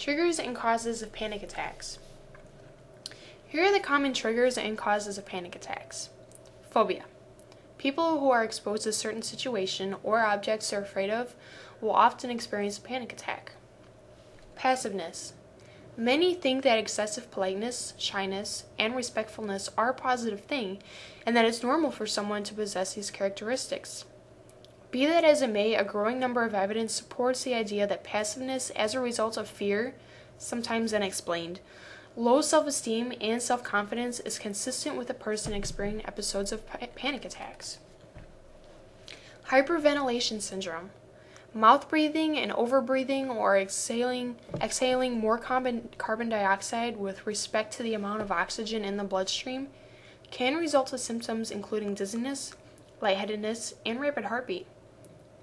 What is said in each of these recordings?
Triggers and causes of panic attacks. Here are the common triggers and causes of panic attacks. Phobia. People who are exposed to a certain situation or objects they're afraid of will often experience a panic attack. Passiveness. Many think that excessive politeness, shyness, and respectfulness are a positive thing, and that it's normal for someone to possess these characteristics. Be that as it may, a growing number of evidence supports the idea that passiveness as a result of fear, sometimes unexplained, low self-esteem, and self-confidence is consistent with a person experiencing episodes of panic attacks. Hyperventilation syndrome. Mouth breathing and overbreathing or exhaling more carbon dioxide with respect to the amount of oxygen in the bloodstream can result in symptoms including dizziness, lightheadedness, and rapid heartbeat.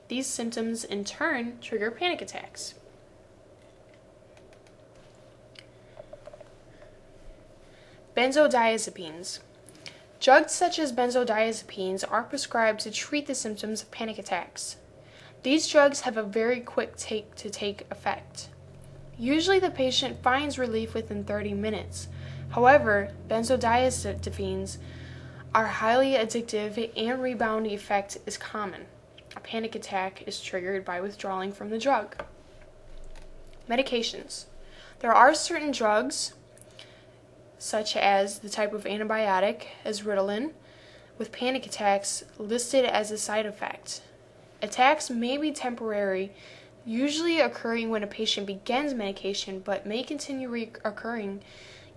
These symptoms in turn trigger panic attacks. Benzodiazepines. Drugs such as benzodiazepines are prescribed to treat the symptoms of panic attacks. These drugs have a very quick take effect. Usually the patient finds relief within 30 minutes. However, benzodiazepines are highly addictive and rebound effect is common. A panic attack is triggered by withdrawing from the drug. Medications. There are certain drugs, such as the type of antibiotic, as Ritalin, with panic attacks listed as a side effect. Attacks may be temporary, usually occurring when a patient begins medication, but may continue occurring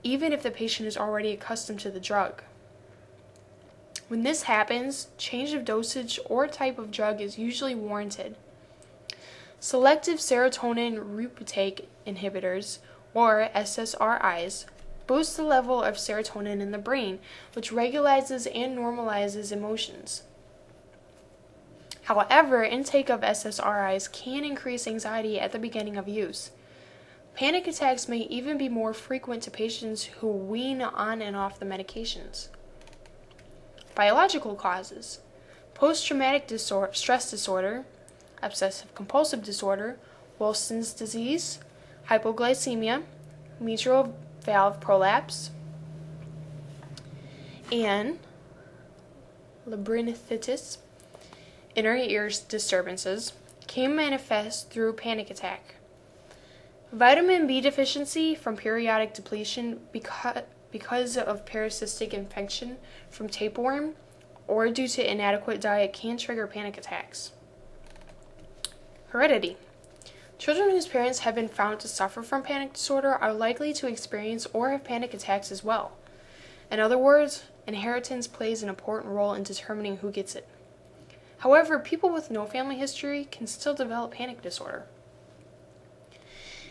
even if the patient is already accustomed to the drug. When this happens, change of dosage or type of drug is usually warranted. Selective serotonin reuptake inhibitors, or SSRIs, boost the level of serotonin in the brain, which regulates and normalizes emotions. However, intake of SSRIs can increase anxiety at the beginning of use. Panic attacks may even be more frequent to patients who wean on and off the medications. Biological causes. Post-traumatic stress disorder, obsessive-compulsive disorder, Wilson's disease, hypoglycemia, mitral valve prolapse, and labyrinthitis, inner ear disturbances, can manifest through panic attack. Vitamin B deficiency from periodic depletion because of parasitic infection from tapeworm or due to inadequate diet can trigger panic attacks. Heredity. Children whose parents have been found to suffer from panic disorder are likely to experience or have panic attacks as well. In other words, inheritance plays an important role in determining who gets it. However, people with no family history can still develop panic disorder.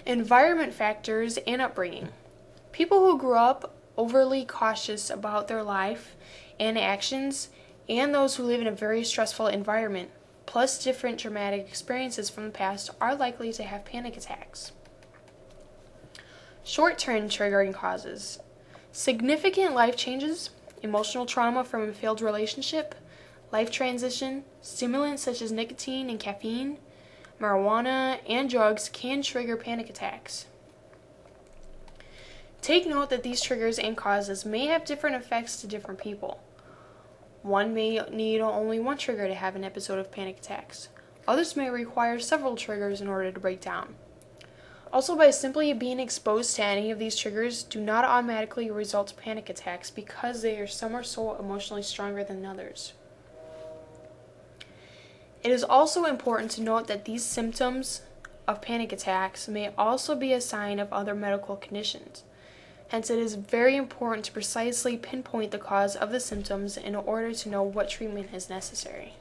Environment factors and upbringing. People who grew up overly cautious about their life and actions, and those who live in a very stressful environment, plus different traumatic experiences from the past, are likely to have panic attacks. Short-term triggering causes. Significant life changes, emotional trauma from a failed relationship, life transition, stimulants such as nicotine and caffeine, marijuana, and drugs can trigger panic attacks. Take note that these triggers and causes may have different effects to different people. One may need only one trigger to have an episode of panic attacks. Others may require several triggers in order to break down. Also, by simply being exposed to any of these triggers do not automatically result in panic attacks because some are so emotionally stronger than others. It is also important to note that these symptoms of panic attacks may also be a sign of other medical conditions. Hence, it is very important to precisely pinpoint the cause of the symptoms in order to know what treatment is necessary.